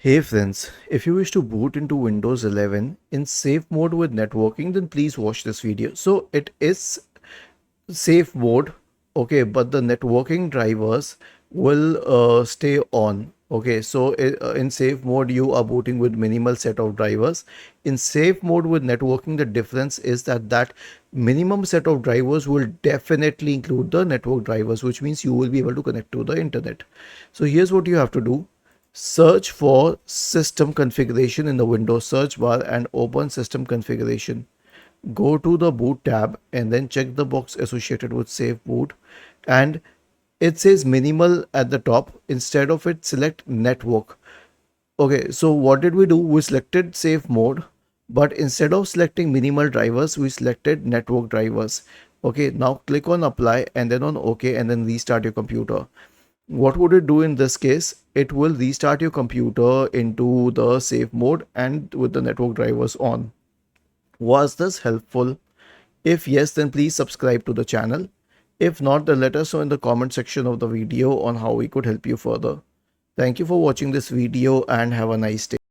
Hey friends, if you wish to boot into Windows 11 in safe mode with networking, then please watch this video. So it is safe mode, okay, but the networking drivers will stay on. Okay, so in safe mode you are booting with minimal set of drivers. In safe mode with networking, the difference is that minimum set of drivers will definitely include the network drivers, which means you will be able to connect to the internet. So here's what you have to do. Search for system configuration in the Windows search bar and open system configuration. Go to the boot tab and then check the box associated with safe boot, and it says minimal at the top. Instead of it, select network. Okay, so what did we do? We selected safe mode, but instead of selecting minimal drivers, we selected network drivers. Okay, now click on apply and then on OK and then restart your computer. What would it do in this case? It will restart your computer into the safe mode and with the network drivers on. Was this helpful? If yes, then please subscribe to the channel. If not, then let us know in the comment section of the video on how we could help you further. Thank you for watching this video and have a nice day.